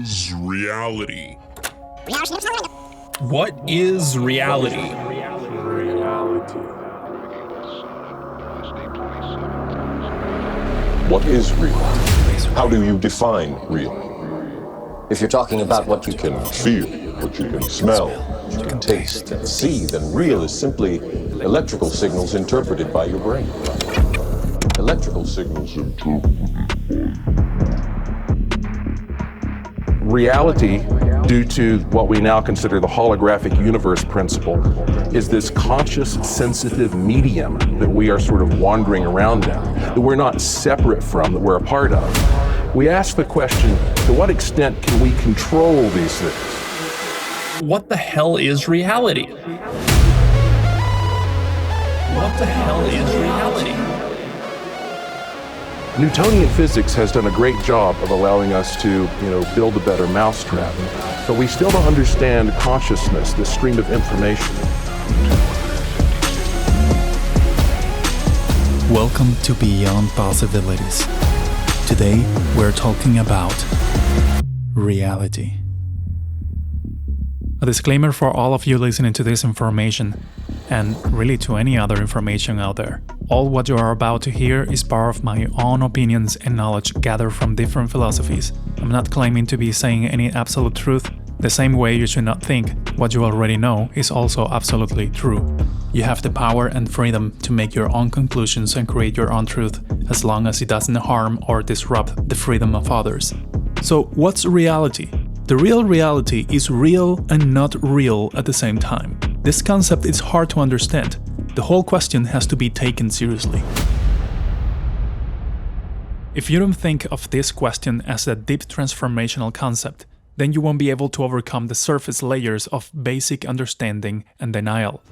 is reality? What is reality? What is real? How do you define real? If you're talking about what you Can feel, what you can smell, what you can taste and see, then real is simply electrical signals interpreted by your brain. Electrical signals Reality, due to what we now consider the holographic universe principle, is this conscious, sensitive medium that we are sort of wandering around in, that we're not separate from, that we're a part of. We ask the question, to what extent can we control these things? What the hell is reality? What the hell is reality? Newtonian physics has done a great job of allowing us to, build a better mousetrap, but we still don't understand consciousness, the stream of information. Welcome to Beyond Possibilities. Today, we're talking about reality. A disclaimer for all of you listening to this information, and really to any other information out there. All what you are about to hear is part of my own opinions and knowledge gathered from different philosophies. I'm not claiming to be saying any absolute truth. The same way you should not think what you already know is also absolutely true. You have the power and freedom to make your own conclusions and create your own truth, as long as it doesn't harm or disrupt the freedom of others. So what's reality? The real reality is real and not real at the same time. This concept is hard to understand. The whole question has to be taken seriously. If you don't think of this question as a deep transformational concept, then you won't be able to overcome the surface layers of basic understanding and denial.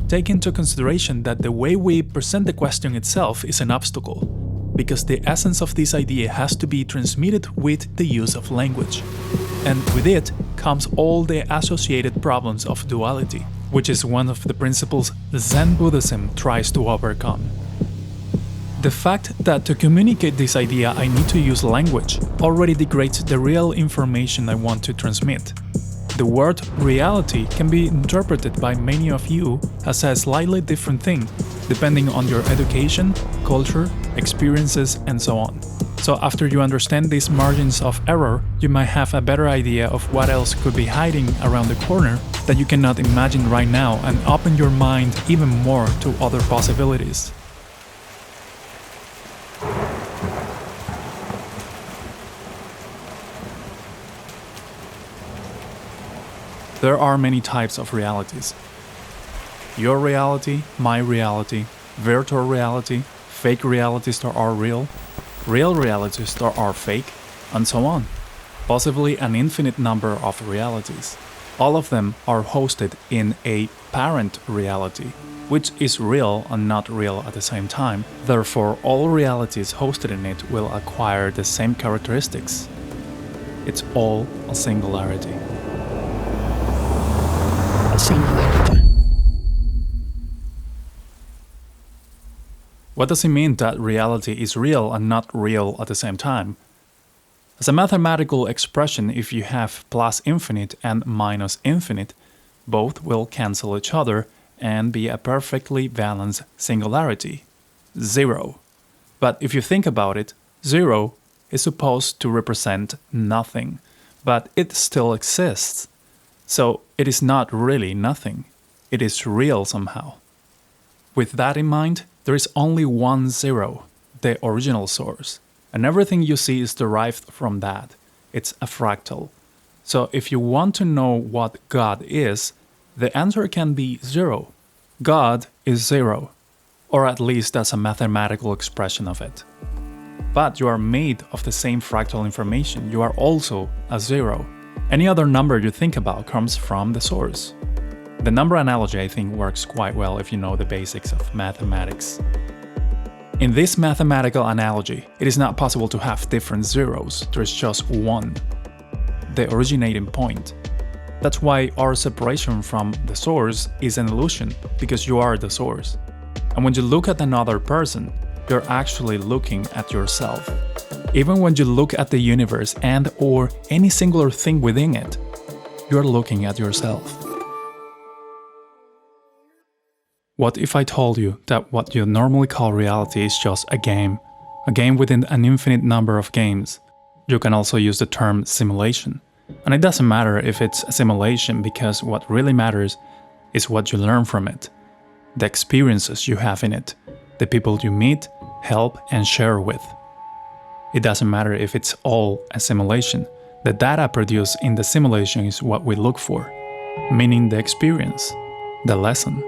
Take into consideration that the way we present the question itself is an obstacle, because the essence of this idea has to be transmitted with the use of language. And with it comes all the associated problems of duality, which is one of the principles Zen Buddhism tries to overcome. The fact that to communicate this idea I need to use language already degrades the real information I want to transmit. The word reality can be interpreted by many of you as a slightly different thing, depending on your education, culture, experiences, and so on. So after you understand these margins of error, you might have a better idea of what else could be hiding around the corner that you cannot imagine right now, and open your mind even more to other possibilities. There are many types of realities. Your reality, my reality, virtual reality, fake realities that are real realities that are fake, and so on. Possibly an infinite number of realities. All of them are hosted in a parent reality, which is real and not real at the same time. Therefore, all realities hosted in it will acquire the same characteristics. It's all a singularity. What does it mean that reality is real and not real at the same time? As a mathematical expression, if you have plus infinite and minus infinite, both will cancel each other and be a perfectly balanced singularity, zero. But if you think about it, zero is supposed to represent nothing, but it still exists. So it is not really nothing. It is real somehow. With that in mind, there is only one zero, the original source, and everything you see is derived from that. It's a fractal. So if you want to know what God is, the answer can be zero. God is zero, or at least that's a mathematical expression of it. But you are made of the same fractal information. You are also a zero. Any other number you think about comes from the source. The number analogy, I think, works quite well if you know the basics of mathematics. In this mathematical analogy, it is not possible to have different zeros. There is just one, the originating point. That's why our separation from the source is an illusion, because you are the source. And when you look at another person, you're actually looking at yourself. Even when you look at the universe and or any singular thing within it, you're looking at yourself. What if I told you that what you normally call reality is just a game within an infinite number of games? You can also use the term simulation. And it doesn't matter if it's a simulation, because what really matters is what you learn from it, the experiences you have in it, the people you meet, help, and share with. It doesn't matter if it's all a simulation. The data produced in the simulation is what we look for, meaning the experience, the lesson.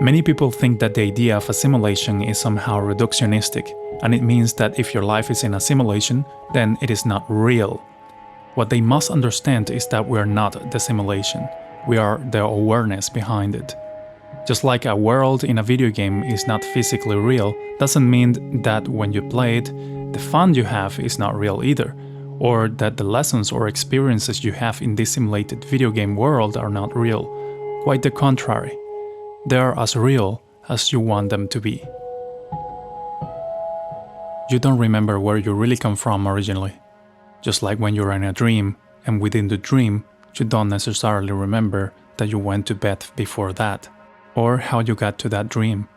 Many people think that the idea of a simulation is somehow reductionistic, and it means that if your life is in a simulation, then it is not real. What they must understand is that we are not the simulation, we are the awareness behind it. Just like a world in a video game is not physically real, doesn't mean that when you play it, the fun you have is not real either, or that the lessons or experiences you have in this simulated video game world are not real. Quite the contrary. They are as real as you want them to be. You don't remember where you really come from originally. Just like when you're in a dream, and within the dream, you don't necessarily remember that you went to bed before that, or how you got to that dream.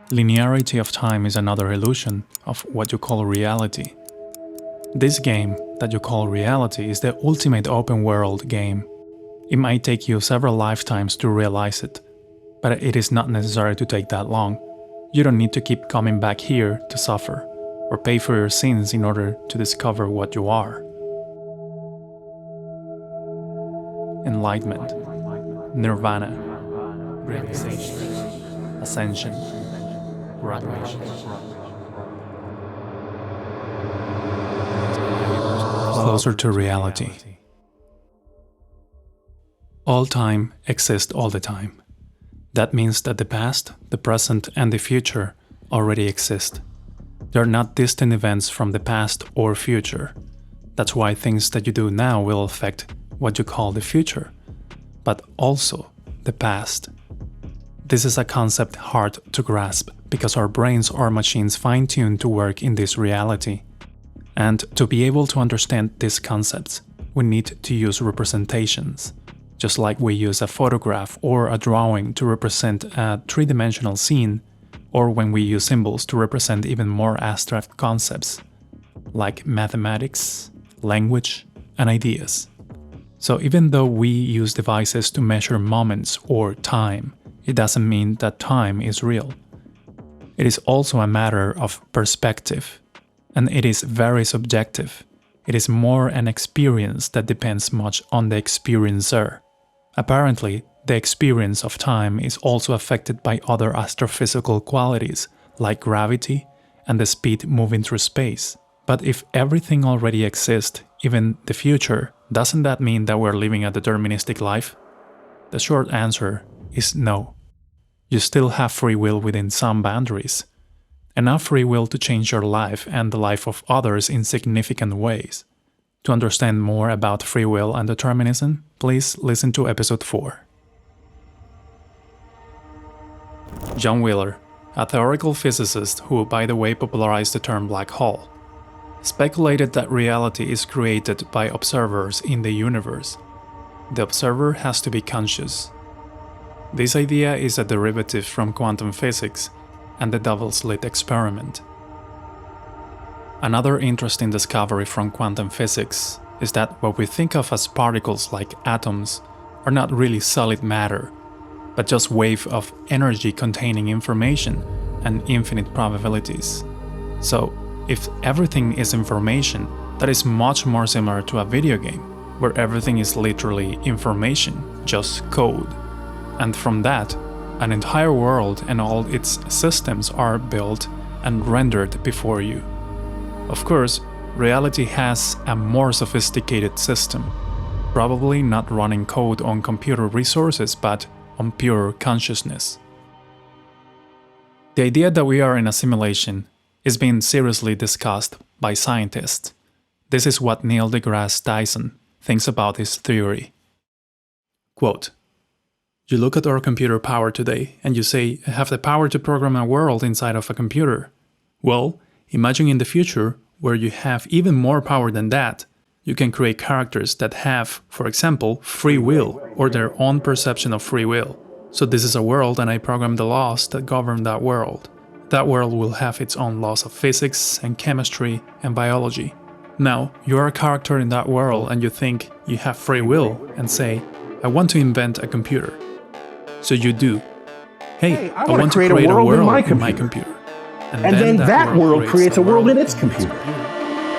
Linearity of time is another illusion of what you call reality. This game that you call reality is the ultimate open world game. It might take you several lifetimes to realize it, but it is not necessary to take that long. You don't need to keep coming back here to suffer, or pay for your sins in order to discover what you are. Enlightenment, nirvana, realization, ascension, graduation. Closer to reality. All time exists all the time. That means that the past, the present, and the future already exist. They are not distant events from the past or future. That's why things that you do now will affect what you call the future, but also the past. This is a concept hard to grasp because our brains are machines fine-tuned to work in this reality. And to be able to understand these concepts, we need to use representations. Just like we use a photograph or a drawing to represent a three-dimensional scene, or when we use symbols to represent even more abstract concepts, like mathematics, language, and ideas. So even though we use devices to measure moments or time, it doesn't mean that time is real. It is also a matter of perspective, and it is very subjective. It is more an experience that depends much on the experiencer. Apparently, the experience of time is also affected by other astrophysical qualities, like gravity and the speed moving through space. But if everything already exists, even the future, doesn't that mean that we're living a deterministic life? The short answer is no. You still have free will within some boundaries. Enough free will to change your life and the life of others in significant ways. To understand more about free will and determinism, please listen to episode 4. John Wheeler, a theoretical physicist who, by the way, popularized the term black hole, speculated that reality is created by observers in the universe. The observer has to be conscious. This idea is a derivative from quantum physics and the double slit experiment. Another interesting discovery from quantum physics is that what we think of as particles like atoms are not really solid matter, but just waves of energy containing information and infinite probabilities. So, if everything is information, that is much more similar to a video game, where everything is literally information, just code. And from that, an entire world and all its systems are built and rendered before you. Of course, reality has a more sophisticated system, probably not running code on computer resources but on pure consciousness. The idea that we are in a simulation is being seriously discussed by scientists. This is what Neil deGrasse Tyson thinks about his theory. Quote, "You look at our computer power today and you say, I have the power to program a world inside of a computer. Well, imagine in the future where you have even more power than that. You can create characters that have, for example, free will or their own perception of free will. So this is a world and I program the laws that govern that world. That world will have its own laws of physics and chemistry and biology. Now, you're a character in that world and you think you have free will and say, I want to invent a computer. So you do. Hey, I want to create a world in my computer. And then that world creates a world in its computer.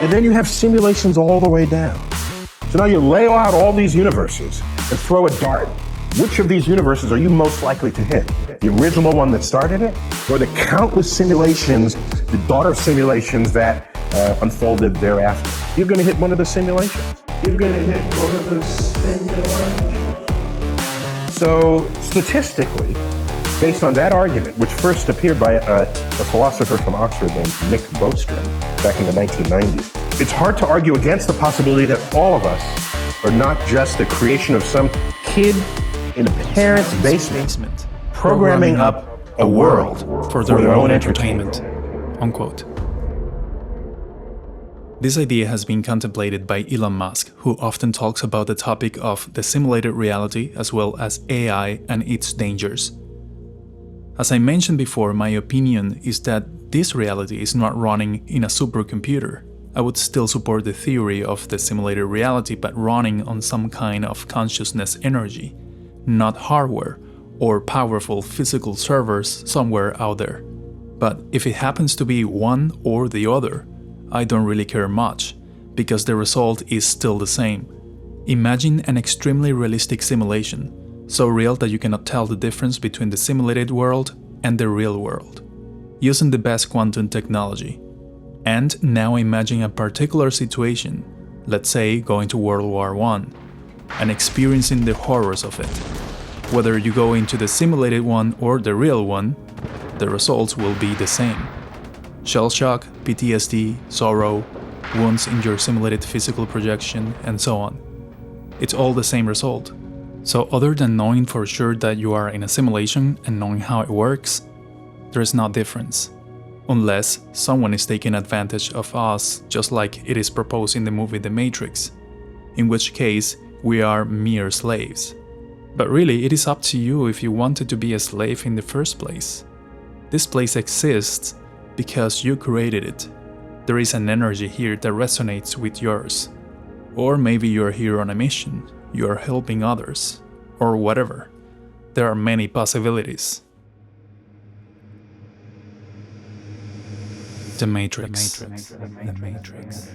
And then you have simulations all the way down. So now you lay out all these universes and throw a dart. Which of these universes are you most likely to hit? The original one that started it? Or the countless simulations, the daughter simulations that unfolded thereafter? You're going to hit one of the simulations. You're going to hit one of the simulations. So statistically, based on that argument, which first appeared by a philosopher from Oxford named Nick Bostrom back in the 1990s, it's hard to argue against the possibility that all of us are not just the creation of some kid in a parent's basement programming up a world for their own entertainment. Unquote. This idea has been contemplated by Elon Musk, who often talks about the topic of the simulated reality as well as AI and its dangers. As I mentioned before, my opinion is that this reality is not running in a supercomputer. I would still support the theory of the simulated reality, but running on some kind of consciousness energy, not hardware or powerful physical servers somewhere out there. But if it happens to be one or the other, I don't really care much, because the result is still the same. Imagine an extremely realistic simulation, so real that you cannot tell the difference between the simulated world and the real world, using the best quantum technology. And now imagine a particular situation, let's say going to World War I, and experiencing the horrors of it. Whether you go into the simulated one or the real one, the results will be the same. Shell shock, PTSD, sorrow, wounds in your simulated physical projection, and so on. It's all the same result. So other than knowing for sure that you are in a simulation and knowing how it works, there is no difference. Unless someone is taking advantage of us, just like it is proposed in the movie The Matrix, in which case we are mere slaves. But really, it is up to you if you wanted to be a slave in the first place. This place exists because you created it. There is an energy here that resonates with yours. Or maybe you're here on a mission, you're helping others, or whatever. There are many possibilities. The Matrix. The Matrix.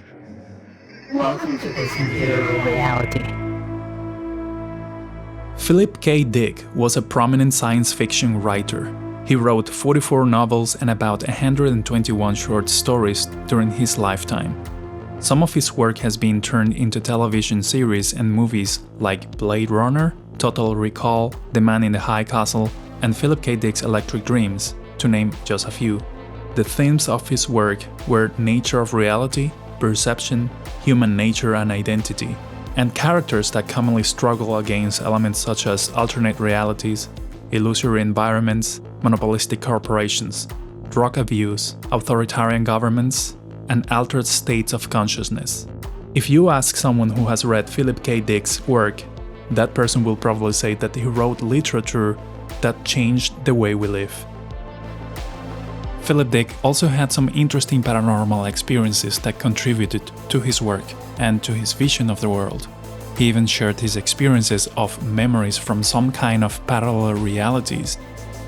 Welcome to this computer reality. Philip K. Dick was a prominent science fiction writer. He wrote 44 novels and about 121 short stories during his lifetime. Some of his work has been turned into television series and movies like Blade Runner, Total Recall, The Man in the High Castle, and Philip K. Dick's Electric Dreams, to name just a few. The themes of his work were nature of reality, perception, human nature and identity, and characters that commonly struggle against elements such as alternate realities, illusory environments, monopolistic corporations, drug abuse, authoritarian governments, and altered states of consciousness. If you ask someone who has read Philip K. Dick's work, that person will probably say that he wrote literature that changed the way we live. Philip Dick also had some interesting paranormal experiences that contributed to his work and to his vision of the world. He even shared his experiences of memories from some kind of parallel realities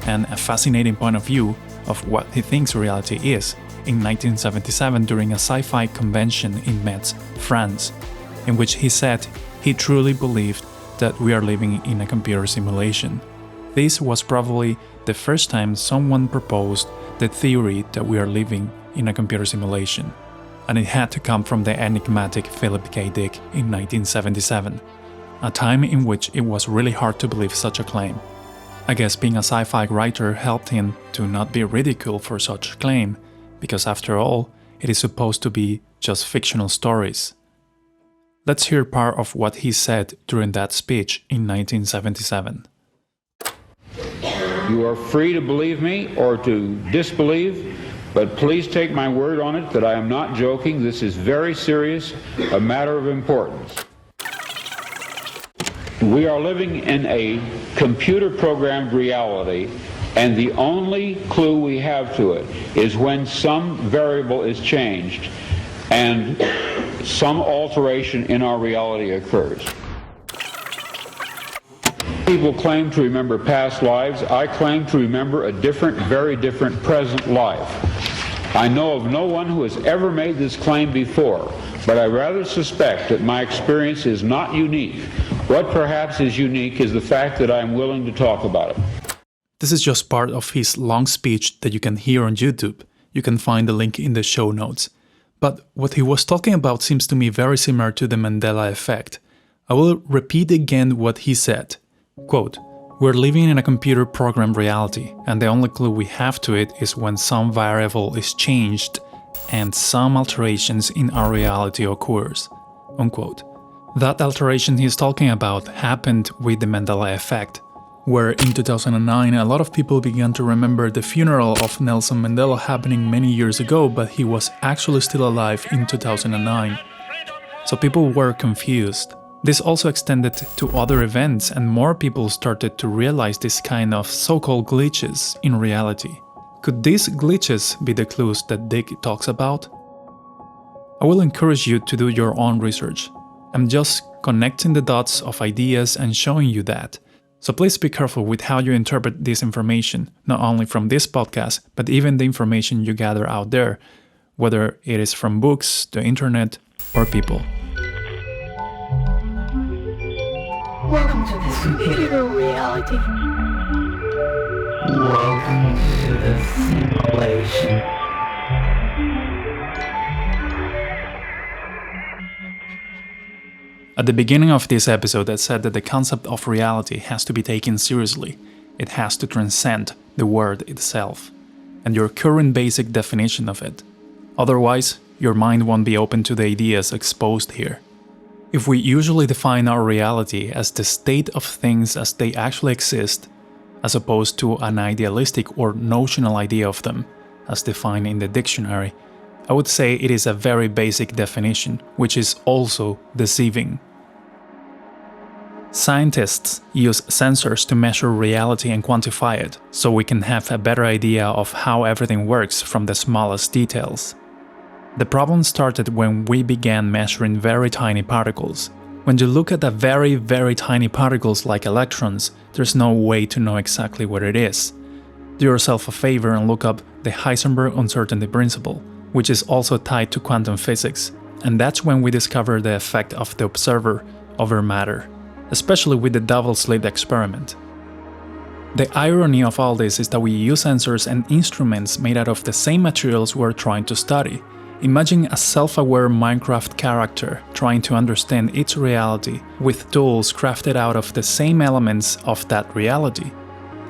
and a fascinating point of view of what he thinks reality is in 1977 during a sci-fi convention in Metz, France, in which he said he truly believed that we are living in a computer simulation. This was probably the first time someone proposed the theory that we are living in a computer simulation, and it had to come from the enigmatic Philip K. Dick in 1977, a time in which it was really hard to believe such a claim. I guess being a sci-fi writer helped him to not be ridiculed for such a claim, because after all, it is supposed to be just fictional stories. Let's hear part of what he said during that speech in 1977. You are free to believe me or to disbelieve, But please take my word on it that I am not joking. This is very serious, a matter of importance. We are living in a computer-programmed reality, and the only clue we have to it is when some variable is changed and some alteration in our reality occurs. People claim to remember past lives. I claim to remember a different, very different present life. I know of no one who has ever made this claim before, but I rather suspect that my experience is not unique. What perhaps is unique is the fact that I am willing to talk about it. This is just part of his long speech that you can hear on YouTube. You can find the link in the show notes. But what he was talking about seems to me very similar to the Mandela effect. I will repeat again what he said. Quote, "We're living in a computer-programmed reality, and the only clue we have to it is when some variable is changed and some alterations in our reality occurs." Unquote. That alteration he's talking about happened with the Mandela effect, where in 2009 a lot of people began to remember the funeral of Nelson Mandela happening many years ago, but he was actually still alive in 2009. So people were confused. This also extended to other events, and more people started to realize this kind of so-called glitches in reality. Could these glitches be the clues that Dick talks about? I will encourage you to do your own research. I'm just connecting the dots of ideas and showing you that. So please be careful with how you interpret this information, not only from this podcast, but even the information you gather out there, whether it is from books, the internet, or people. Welcome to this computer reality. Welcome to the simulation. At the beginning of this episode, I said that the concept of reality has to be taken seriously. It has to transcend the word itself and your current basic definition of it. Otherwise, your mind won't be open to the ideas exposed here. If we usually define our reality as the state of things as they actually exist, as opposed to an idealistic or notional idea of them, as defined in the dictionary, I would say it is a very basic definition, which is also deceiving. Scientists use sensors to measure reality and quantify it, so we can have a better idea of how everything works from the smallest details. The problem started when we began measuring very tiny particles. When you look at the very, very tiny particles like electrons, there's no way to know exactly what it is. Do yourself a favor and look up the Heisenberg uncertainty principle, which is also tied to quantum physics, and that's when we discover the effect of the observer over matter, especially with the double-slit experiment. The irony of all this is that we use sensors and instruments made out of the same materials we're trying to study. Imagine a self-aware Minecraft character trying to understand its reality with tools crafted out of the same elements of that reality.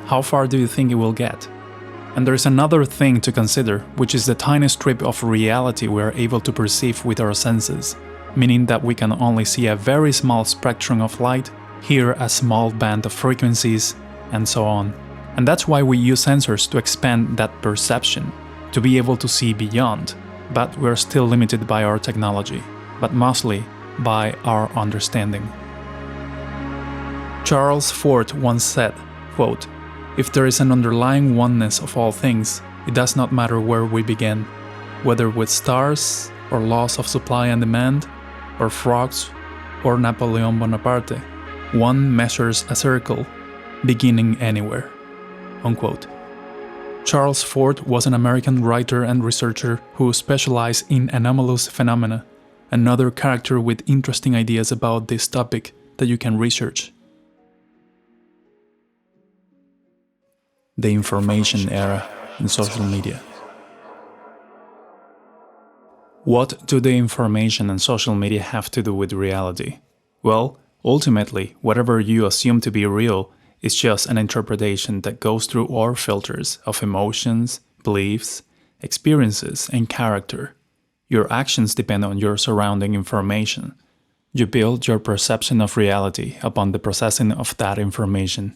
How far do you think it will get? And there is another thing to consider, which is the tiny strip of reality we are able to perceive with our senses, meaning that we can only see a very small spectrum of light, hear a small band of frequencies, and so on. And that's why we use sensors to expand that perception, to be able to see beyond. But we're still limited by our technology, but mostly by our understanding. Charles Fort once said, quote, "If there is an underlying oneness of all things, it does not matter where we begin, whether with stars, or laws of supply and demand, or frogs, or Napoleon Bonaparte. One measures a circle, beginning anywhere." Unquote. Charles Fort was an American writer and researcher who specialized in anomalous phenomena, another character with interesting ideas about this topic that you can research. The information era in social media. What do the information and social media have to do with reality? Well, ultimately, whatever you assume to be real is just an interpretation that goes through our filters of emotions, beliefs, experiences, and character. Your actions depend on your surrounding information. You build your perception of reality upon the processing of that information.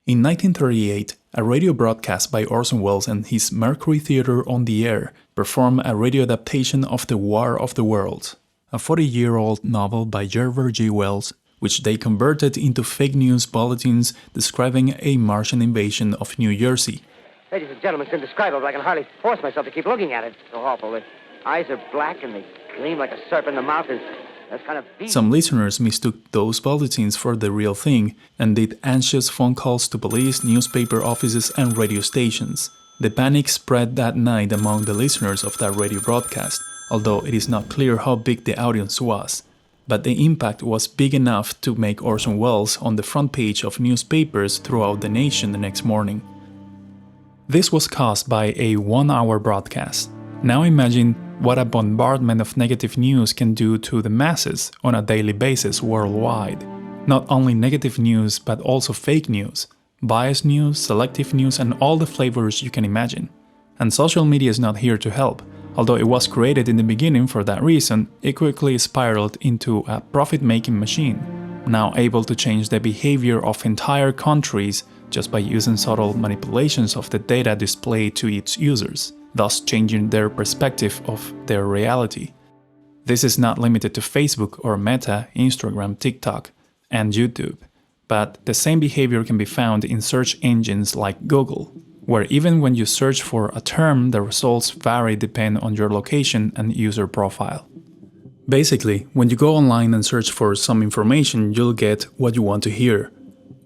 In 1938, a radio broadcast by Orson Welles and his Mercury Theatre on the Air performed a radio adaptation of The War of the Worlds, a 40-year-old novel by Gerber G. Wells, which they converted into fake news bulletins describing a Martian invasion of New Jersey. Ladies and gentlemen, it's indescribable. I can hardly force myself to keep looking at it. It's so awful. The eyes are black and they gleam like a serpent. The mouth is kind of deep. Some listeners mistook those bulletins for the real thing and did anxious phone calls to police, newspaper offices, and radio stations. The panic spread that night among the listeners of that radio broadcast, although it is not clear how big the audience was. But the impact was big enough to make Orson Welles on the front page of newspapers throughout the nation the next morning. This was caused by a 1-hour broadcast. Now imagine what a bombardment of negative news can do to the masses on a daily basis worldwide. Not only negative news, but also fake news, biased news, selective news, and all the flavors you can imagine. And social media is not here to help. Although it was created in the beginning for that reason, it quickly spiraled into a profit-making machine, now able to change the behavior of entire countries just by using subtle manipulations of the data displayed to its users, thus changing their perspective of their reality. This is not limited to Facebook or Meta, Instagram, TikTok, and YouTube, but the same behavior can be found in search engines like Google, where even when you search for a term, the results vary depending on your location and user profile. Basically, when you go online and search for some information, you'll get what you want to hear,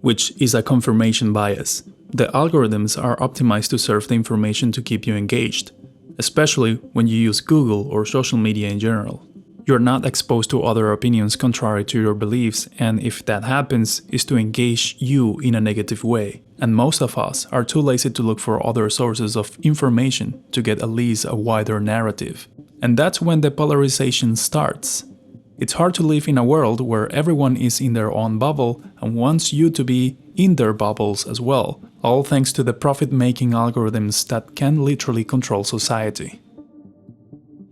which is a confirmation bias. The algorithms are optimized to serve the information to keep you engaged, especially when you use Google or social media in general. You're not exposed to other opinions contrary to your beliefs, and if that happens, is to engage you in a negative way. And most of us are too lazy to look for other sources of information to get at least a wider narrative. And that's when the polarization starts. It's hard to live in a world where everyone is in their own bubble and wants you to be in their bubbles as well, all thanks to the profit-making algorithms that can literally control society.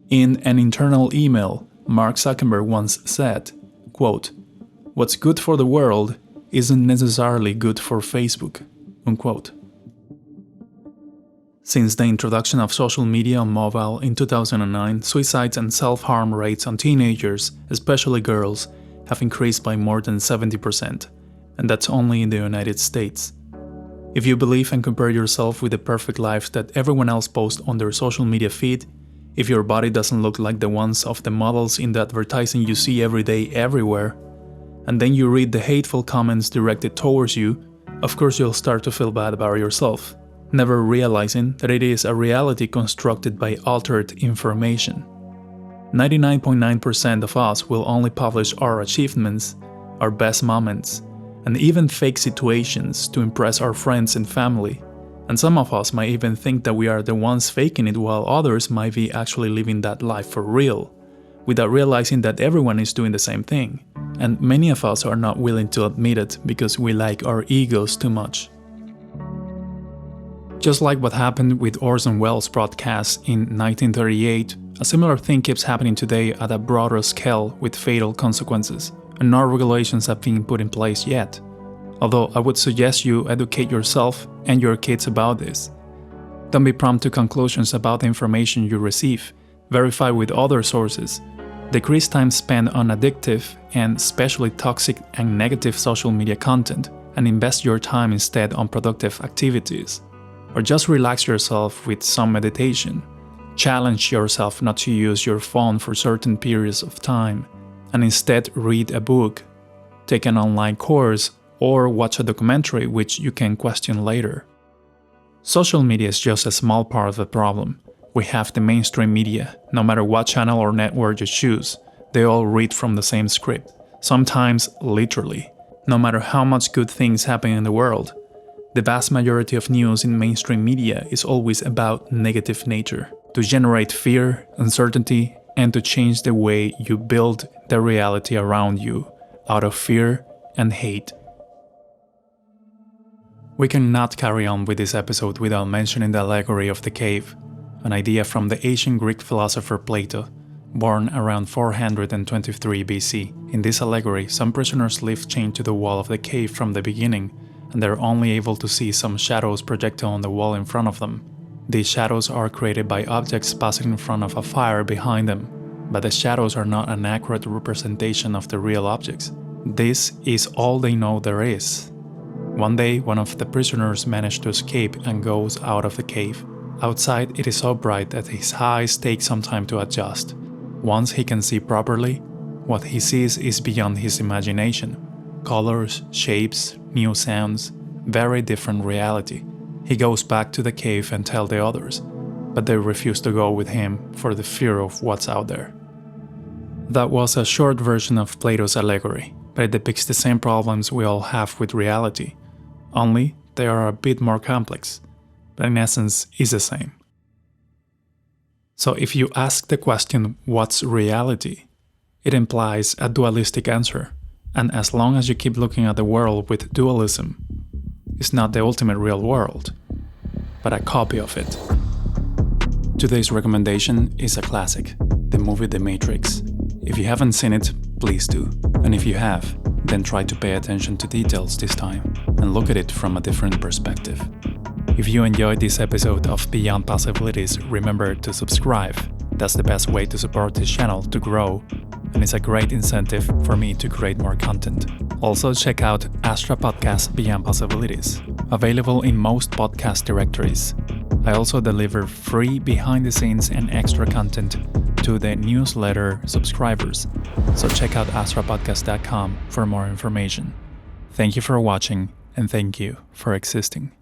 In an internal email, Mark Zuckerberg once said, quote, "What's good for the world isn't necessarily good for Facebook," unquote. Since the introduction of social media on mobile in 2009, suicides and self-harm rates on teenagers, especially girls, have increased by more than 70%, and that's only in the United States. If you believe and compare yourself with the perfect lives that everyone else posts on their social media feed, if your body doesn't look like the ones of the models in the advertising you see every day everywhere, and then you read the hateful comments directed towards you, of course you'll start to feel bad about yourself, never realizing that it is a reality constructed by altered information. 99.9% of us will only publish our achievements, our best moments, and even fake situations to impress our friends and family. And some of us might even think that we are the ones faking it while others might be actually living that life for real, without realizing that everyone is doing the same thing. And many of us are not willing to admit it because we like our egos too much. Just like what happened with Orson Welles' broadcast in 1938, a similar thing keeps happening today at a broader scale with fatal consequences, and no regulations have been put in place yet. Although I would suggest you educate yourself and your kids about this. Don't be prompt to conclusions about the information you receive. Verify with other sources. Decrease time spent on addictive and especially toxic and negative social media content, and invest your time instead on productive activities. Or just relax yourself with some meditation. Challenge yourself not to use your phone for certain periods of time, and instead read a book, take an online course, or watch a documentary which you can question later. Social media is just a small part of the problem. We have the mainstream media. No matter what channel or network you choose, they all read from the same script, sometimes literally. No matter how much good things happen in the world, the vast majority of news in mainstream media is always about negative nature, to generate fear, uncertainty, and to change the way you build the reality around you, out of fear and hate. We cannot carry on with this episode without mentioning the allegory of the cave, an idea from the ancient Greek philosopher Plato, born around 423 BC. In this allegory, some prisoners lived chained to the wall of the cave from the beginning, and they're only able to see some shadows projected on the wall in front of them. These shadows are created by objects passing in front of a fire behind them, but the shadows are not an accurate representation of the real objects. This is all they know there is. One day, one of the prisoners managed to escape and goes out of the cave. Outside, it is so bright that his eyes take some time to adjust. Once he can see properly, what he sees is beyond his imagination. Colors, shapes, new sounds, very different reality. He goes back to the cave and tells the others, but they refuse to go with him for the fear of what's out there. That was a short version of Plato's allegory, but it depicts the same problems we all have with reality, only they are a bit more complex, but in essence is the same. So if you ask the question, what's reality? It implies a dualistic answer, and as long as you keep looking at the world with dualism, it's not the ultimate real world, but a copy of it. Today's recommendation is a classic, the movie The Matrix. If you haven't seen it, please do. And if you have, then try to pay attention to details this time and look at it from a different perspective. If you enjoyed this episode of Beyond Possibilities, remember to subscribe. That's the best way to support this channel to grow, and it's a great incentive for me to create more content. Also check out Astra Podcast Beyond Possibilities, available in most podcast directories. I also deliver free behind-the-scenes and extra content to the newsletter subscribers, so check out astrapodcast.com for more information. Thank you for watching, and thank you for existing.